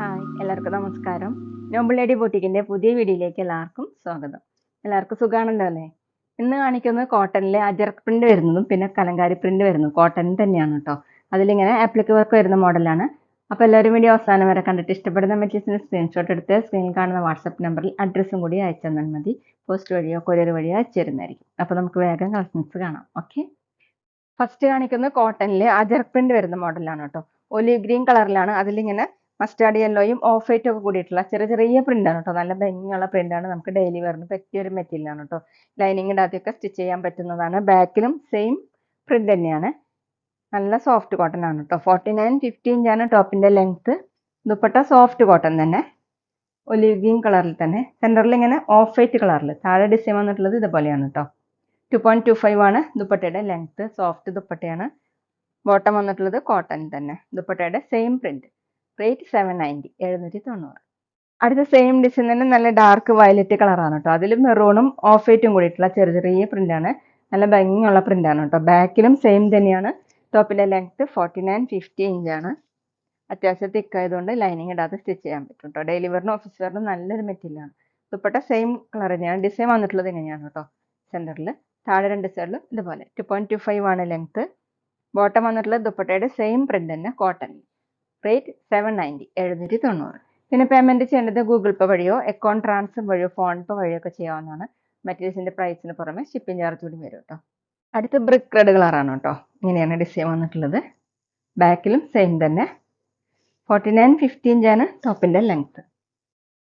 Hi, എല്ലാവർക്കും നമസ്കാരം. Noble lady ബൊട്ടിക്കിന്റെ പുതിയ വീഡിയോയിലേക്ക് എല്ലാവർക്കും സ്വാഗതം. എല്ലാവർക്കും സുഖാണല്ലോ അല്ലേ? ഇന്ന് കാണിക്കുന്നത് കോട്ടണിലെ അജറക് പ്രിന്റ് വരുന്നതും പിന്നെ കലങ്കാരി പ്രിന്റ് വരുന്നതും കോട്ടൺ തന്നെയാണ് കേട്ടോ. അതിലിങ്ങനെ ആപ്ലിക് വർക്ക് വരുന്ന മോഡലാണ്. അപ്പോൾ എല്ലാവരും വീഡിയോ അവസാനം വരെ കണ്ടിട്ട് ഇഷ്ടപ്പെടുന്ന മെറ്റീരിയൽസിന് സ്ക്രീൻഷോട്ട് എടുത്ത് സ്ക്രീനിൽ കാണുന്ന വാട്സപ്പ് നമ്പറിൽ അഡ്രസ്സും കൂടി അയച്ചു തന്നാൽ മതി. പോസ്റ്റ് വഴിയോ കൊറിയർ വഴിയോ അയച്ചു തരുന്നതായിരിക്കും. അപ്പോൾ നമുക്ക് വേഗം കളക്ഷൻസ് കാണാം. ഓക്കെ, ഫസ്റ്റ് കാണിക്കുന്നത് കോട്ടണിലെ അജറക് പ്രിന്റ് വരുന്ന മോഡലാണ് കേട്ടോ. ഒലിവ് ഗ്രീൻ കളറിലാണ്. അതിലിങ്ങനെ മസ്റ്റാർഡ് യെല്ലോയും ഓഫ് വൈറ്റും ഒക്കെ കൂടിയിട്ടുള്ള ചെറിയ ചെറിയ പ്രിന്റാണ് കേട്ടോ. നല്ല ഭംഗിയുള്ള പ്രിന്റാണ്. നമുക്ക് ഡെയിലി വെയറിന് പറ്റിയ ഒരു മെറ്റീരിയലാണ് കേട്ടോ. ലൈനിങ് ഇടാതെയൊക്കെ സ്റ്റിച്ച് ചെയ്യാൻ പറ്റുന്നതാണ്. ബാക്കിലും സെയിം പ്രിന്റ് തന്നെയാണ്. നല്ല സോഫ്റ്റ് കോട്ടൺ ആണ് കേട്ടോ. 49-50 ഇഞ്ചാണ് ടോപ്പിന്റെ ലെങ്ത്. ദുപ്പട്ട സോഫ്റ്റ് കോട്ടൺ തന്നെ, ഒലിവ് ഗ്രീൻ കളറിൽ തന്നെ. സെന്ററിൽ ഇങ്ങനെ ഓഫ് വൈറ്റ് കളറിൽ താഴെ ഡിസൈൻ വന്നിട്ടുള്ളത് ഇതുപോലെയാണ് കേട്ടോ. 2.25 ആണ് ദുപ്പട്ടയുടെ ലെങ്ത്. സോഫ്റ്റ് ദുപ്പട്ടയാണ്. ബോട്ടം വന്നിട്ടുള്ളത് കോട്ടൺ തന്നെ. ദുപ്പട്ടയുടെ സെയിം പ്രിന്റ്. റേറ്റ് 790, 790. അടുത്ത സെയിം ഡിസൈൻ തന്നെ നല്ല ഡാർക്ക് വയലറ്റ് കളറാണ് കേട്ടോ. അതിൽ മെറൂണും ഓഫ് വൈറ്റും കൂടിയിട്ടുള്ള ചെറിയ ചെറിയ പ്രിന്റാണ്. നല്ല ഭംഗിയുള്ള പ്രിന്റാണ് കേട്ടോ. ബാക്കിലും സെയിം തന്നെയാണ്. ടോപ്പിന്റെ ലെങ്ത് 49-50 ഇഞ്ചാണ്. അത്യാവശ്യം തിക്കായതുകൊണ്ട് ലൈനിങ് ഇടാതെ സ്റ്റിച്ച് ചെയ്യാൻ പറ്റും കേട്ടോ. ഡെയിലി വെയറിനും ഓഫീസ് വെയറിനും നല്ലൊരു മെറ്റീരിയലാണ്. ദുപ്പട്ട സെയിം കളർ തന്നെയാണ്. ഡിസൈൻ വന്നിട്ടുള്ളത് ഇങ്ങനെയാണ് കേട്ടോ. സെന്ററിൽ താഴെ രണ്ട് സൈഡിലും ഇതുപോലെ 2.25 ആണ് ലെങ്ത്. ബോട്ടം വന്നിട്ടുള്ളത് ദുപ്പട്ടയുടെ സെയിം പ്രിന്റ് തന്നെ കോട്ടൺ. റേറ്റ് 790, 790. പിന്നെ പേയ്മെന്റ് ചെയ്യേണ്ടത് ഗൂഗിൾ പേ വഴിയോ അക്കൗണ്ട് ട്രാൻസ്ഫർ വഴിയോ ഫോൺ പേ വഴിയോ ഒക്കെ ചെയ്യാവുന്നതാണ്. മെറ്റീരിയൽസിന്റെ പ്രൈസിന് പുറമെ ഷിപ്പിംഗ് ചാർജ് കൂടി വരും കേട്ടോ. അടുത്ത ബ്രിക്ക് റെഡ് കളറാണ് കേട്ടോ. ഇങ്ങനെയാണ് ഡിസൈൻ വന്നിട്ടുള്ളത്. ബാക്കിലും സെയിം തന്നെ. 49-50 ഇഞ്ചാണ് ടോപ്പിന്റെ ലെങ്ത്.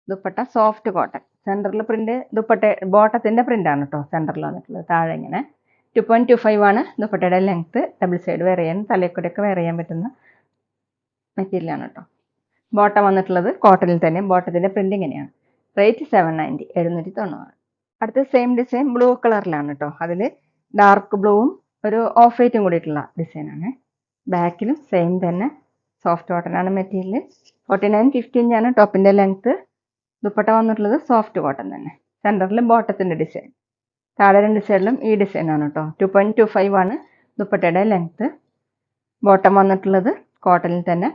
Dupatta soft cotton. സെന്ററിൽ പ്രിന്റ് ദുപ്പട്ട ബോട്ടത്തിന്റെ പ്രിന്റ് ആണ് കേട്ടോ സെന്ററിൽ വന്നിട്ടുള്ളത്. താഴെ ഇങ്ങനെ 2.25 ആണ് ദുപ്പട്ടയുടെ ലെങ്ത്. ഡബിൾ സൈഡ് വെയർ ചെയ്യാൻ തലയിൽക്കൂടെയൊക്കെ വെയർ ചെയ്യാൻ പറ്റുന്ന മെറ്റീരിയലാണ് കേട്ടോ. ബോട്ടം വന്നിട്ടുള്ളത് കോട്ടണിൽ തന്നെ. ബോട്ടത്തിന്റെ പ്രിന്റ് ഇങ്ങനെയാണ്. റേറ്റ് 790, 790. അടുത്ത സെയിം ഡിസൈൻ ബ്ലൂ കളറിലാണ് കേട്ടോ. അതിൽ ഡാർക്ക് ബ്ലൂവും ഒരു ഓഫ് വൈറ്റും കൂടിയിട്ടുള്ള ഡിസൈനാണ്. ബാക്കിലും സെയിം തന്നെ. സോഫ്റ്റ് കോട്ടൺ ആണ് മെറ്റീരിയൽ. 49-50 ഇഞ്ചാണ് ടോപ്പിന്റെ ലെങ്ത്. ദുപ്പട്ട വന്നിട്ടുള്ളത് സോഫ്റ്റ് കോട്ടൺ തന്നെ. സെന്ററിൽ ബോട്ടത്തിന്റെ ഡിസൈൻ. താഴെ രണ്ട് സൈഡിലും ഈ ഡിസൈൻ ആണ് കേട്ടോ. 2.25 ആണ് ദുപ്പട്ടയുടെ ലെങ്ത്. ബോട്ടം വന്നിട്ടുള്ളത് കോട്ടണിൽ തന്നെ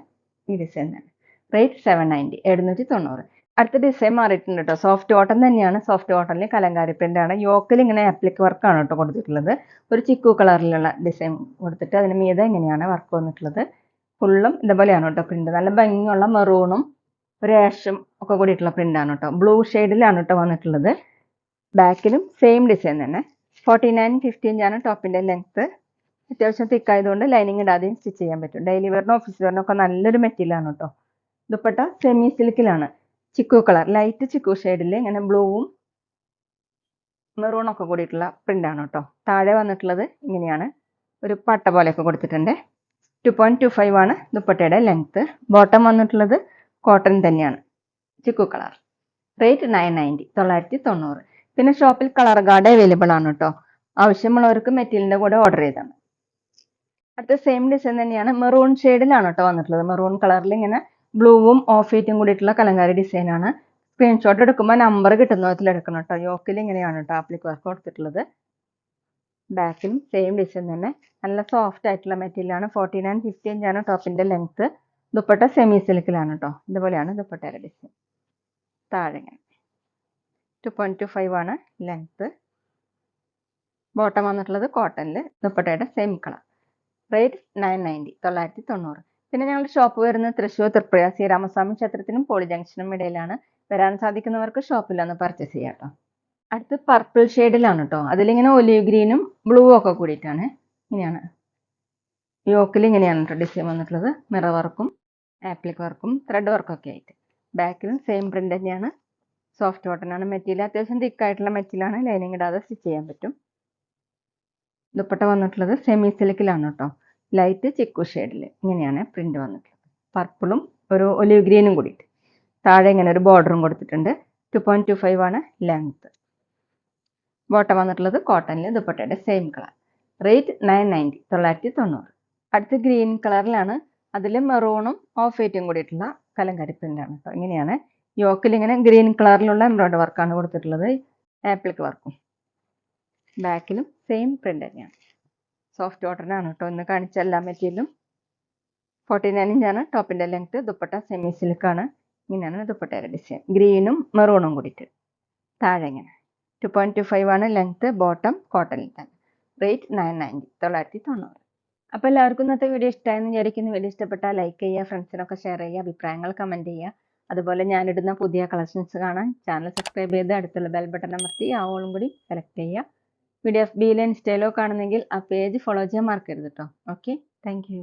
ഈ ഡിസൈൻ തന്നെ. റേറ്റ് 790, 790. അടുത്ത ഡിസൈൻ മാറിയിട്ടുണ്ട് കേട്ടോ. സോഫ്റ്റ് കോട്ടൺ തന്നെയാണ്. സോഫ്റ്റ് കോട്ടണിൽ കലങ്കാരി പ്രിന്റ് ആണ്. യോക്കിൽ ഇങ്ങനെ ആപ്ലിക് വർക്കാണ് കേട്ടോ കൊടുത്തിട്ടുള്ളത്. ഒരു ചിക്കു കളറിലുള്ള ഡിസൈൻ കൊടുത്തിട്ട് അതിന് മീതെ ഇങ്ങനെയാണ് വർക്ക് വന്നിട്ടുള്ളത്. ഫുള്ളും ഇതുപോലെയാണ് കേട്ടോ പ്രിന്റ്. നല്ല ഭംഗിയുള്ള മെറൂണും ഒരു ആഷും ഒക്കെ കൂടിയിട്ടുള്ള പ്രിന്റ് ആണ് കേട്ടോ. ബ്ലൂ ഷെയ്ഡിലാണ് കേട്ടോ വന്നിട്ടുള്ളത്. ബാക്കിലും സെയിം ഡിസൈൻ തന്നെ. 49-50 ഇഞ്ചാണ് ടോപ്പിന്റെ ലെങ്ത്. അത്യാവശ്യം തിക്കായതുകൊണ്ട് ലൈനിങ് ഇടാതെയും സ്റ്റിച്ച് ചെയ്യാൻ പറ്റും. ഡെയിലി വെയറിനും ഓഫീസ് വെയറിനും ഒക്കെ നല്ലൊരു മെറ്റീരിയലാണ് കേട്ടോ. ദുപ്പട്ട സെമി സിൽക്കിലാണ്. ചിക്കു കളർ, ലൈറ്റ് ചിക്കു ഷെയ്ഡിൽ ഇങ്ങനെ ബ്ലൂവും മെറൂണൊക്കെ കൂടിയിട്ടുള്ള പ്രിന്റാണ് കേട്ടോ. താഴെ വന്നിട്ടുള്ളത് ഇങ്ങനെയാണ്. ഒരു പട്ട പോലെയൊക്കെ കൊടുത്തിട്ടുണ്ട്. 2.25 ആണ് ദുപ്പട്ടയുടെ ലെങ്ത്. ബോട്ടം വന്നിട്ടുള്ളത് കോട്ടൺ തന്നെയാണ്. ചിക്കു കളർ. റേറ്റ് 990, 990. പിന്നെ ഷോപ്പിൽ കളർ ഗാർഡ് അവൈലബിൾ ആണ് കേട്ടോ. ആവശ്യമുള്ളവർക്ക് മെറ്റീരിയലിന്റെ കൂടെ ഓർഡർ ചെയ്താണ്. അടുത്ത സെയിം ഡിസൈൻ തന്നെയാണ്. മെറൂൺ ഷെയ്ഡിലാണ് കേട്ടോ വന്നിട്ടുള്ളത്. മെറൂൺ കളറിൽ ഇങ്ങനെ ബ്ലൂവും ഓഫ് വൈറ്റും കൂടിയിട്ടുള്ള കലങ്കാരി ഡിസൈൻ ആണ്. സ്ക്രീൻഷോട്ട് എടുക്കുമ്പോൾ നമ്പർ കിട്ടുന്ന വിധത്തിൽ എടുക്കണം കേട്ടോ. യോക്കിൽ ഇങ്ങനെയാണ് കേട്ടോ ആപ്ലിക് വർക്ക് കൊടുത്തിട്ടുള്ളത്. ബാക്കിലും സെയിം ഡിസൈൻ തന്നെ. നല്ല സോഫ്റ്റ് ആയിട്ടുള്ള മെറ്റീരിയൽ ആണ്. 49-50 ഇഞ്ചാണ് ടോപ്പിന്റെ ലെങ്ത്. ദുപ്പട്ട സെമി സിൽക്കിലാണ് കേട്ടോ. ഇതുപോലെയാണ് ദുപ്പട്ടയുടെ ഡിസൈൻ. താഴെ 2.25 ആണ് ലെങ്ത്. ബോട്ടം വന്നിട്ടുള്ളത് കോട്ടണിൽ. ദുപ്പട്ടയുടെ സെയിം കളർ. റേറ്റ് 990, 990. പിന്നെ ഞങ്ങളുടെ ഷോപ്പ് വരുന്നത് തൃശ്ശൂർ തൃപ്പുഴ ശ്രീരാമസ്വാമി ക്ഷേത്രത്തിനും പോളി ജംഗ്ഷനും ഇടയിലാണ്. വരാൻ സാധിക്കുന്നവർക്ക് ഷോപ്പിൽ ഒന്ന് പർച്ചേസ് ചെയ്യാം കേട്ടോ. അടുത്ത് പർപ്പിൾ ഷെയ്ഡിലാണ് കേട്ടോ. അതിലിങ്ങനെ ഒലിവ് ഗ്രീനും ബ്ലൂ ഒക്കെ കൂടിയിട്ടാണ്. ഇങ്ങനെയാണ് യോക്കിൽ ഇങ്ങനെയാണ് കേട്ടോ ഡിസൈൻ വന്നിട്ടുള്ളത്. മിറർ വർക്കും ആപ്ലിക് വർക്കും ത്രെഡ് വർക്കും ഒക്കെ ആയിട്ട്. ബാക്കിലും സെയിം പ്രിന്റ് തന്നെയാണ്. സോഫ്റ്റ് കോട്ടൺ ആണ് മെറ്റീരിയൽ. അത്യാവശ്യം തിക്കായിട്ടുള്ള മെറ്റീരിയലാണ്. ലൈനിങ് ഇടാതെ സ്റ്റിച്ച് ചെയ്യാൻ പറ്റും. ദുപ്പട്ട വന്നിട്ടുള്ളത് സെമി സിൽക്കിലാണ് കേട്ടോ. ലൈറ്റ് ചിക്കു ഷെയ്ഡിൽ ഇങ്ങനെയാണ് പ്രിന്റ് വന്നിട്ടുള്ളത്. പർപ്പിളും ഒരു ഒലിവ് ഗ്രീനും കൂടിയിട്ട്. താഴെ ഇങ്ങനെ ഒരു ബോർഡറും കൊടുത്തിട്ടുണ്ട്. 2.25 ആണ് ലെങ്ത്. ബോട്ടം വന്നിട്ടുള്ളത് കോട്ടണിൽ. ദുപ്പട്ടയുടെ സെയിം കളർ. റേറ്റ് 990, 990. അടുത്ത് ഗ്രീൻ കളറിലാണ്. അതിൽ മെറൂണും ഓഫ് വൈറ്റും കൂടിയിട്ടുള്ള കലങ്കാരി പ്രിന്റ് ആണ് കേട്ടോ. ഇങ്ങനെയാണ് യോക്കിൽ ഇങ്ങനെ ഗ്രീൻ കളറിലുള്ള എംബ്രോയിഡറി വർക്കാണ് കൊടുത്തിട്ടുള്ളത്. ആപ്ലിക് വർക്കും. ബാക്കിലും സെയിം പ്രിന്റ് തന്നെയാണ്. സോഫ്റ്റ് കോട്ടൺ ആണ് കേട്ടോ. ഇന്ന് കാണിച്ച എല്ലാ മെറ്റീരിയലും 49 ഇഞ്ചാണ് ടോപ്പിൻ്റെ ലെങ്ത്. ദുപ്പട്ട സെമി സിൽക്കാണ്. ഇങ്ങനെയാണ് ദുപ്പട്ടയുടെ ഡിസൈൻ. ഗ്രീനും മെറൂണും കൂടിയിട്ട്. താഴെ ഇങ്ങനെ 2.25 ആണ് ലെങ്ത്. ബോട്ടം കോട്ടണിൽ തന്നെ. റേറ്റ് 990, 990. അപ്പോൾ എല്ലാവർക്കും ഇന്നത്തെ വീഡിയോ ഇഷ്ടമായെന്ന് വിചാരിക്കുന്നു. വീഡിയോ ഇഷ്ടപ്പെട്ടാൽ ലൈക്ക് ചെയ്യുക, ഫ്രണ്ട്സിനൊക്കെ ഷെയർ ചെയ്യുക, അഭിപ്രായങ്ങൾ കമൻറ്റ് ചെയ്യുക. അതുപോലെ ഞാനിടുന്ന പുതിയ കളക്ഷൻസ് കാണാൻ ചാനൽ സബ്സ്ക്രൈബ് ചെയ്ത് അടുത്തുള്ള ബെൽ ബട്ടൺ അമർത്തി ആ ഓളും കൂടി സെലക്ട് ചെയ്യുക. വീഡിയോ FB-യിലോ ഇൻസ്റ്റയിലോ കാണുന്നെങ്കിൽ ആ പേജ് ഫോളോ ചെയ്യാൻ മറക്കരുത് കേട്ടോ. Okay, thank you.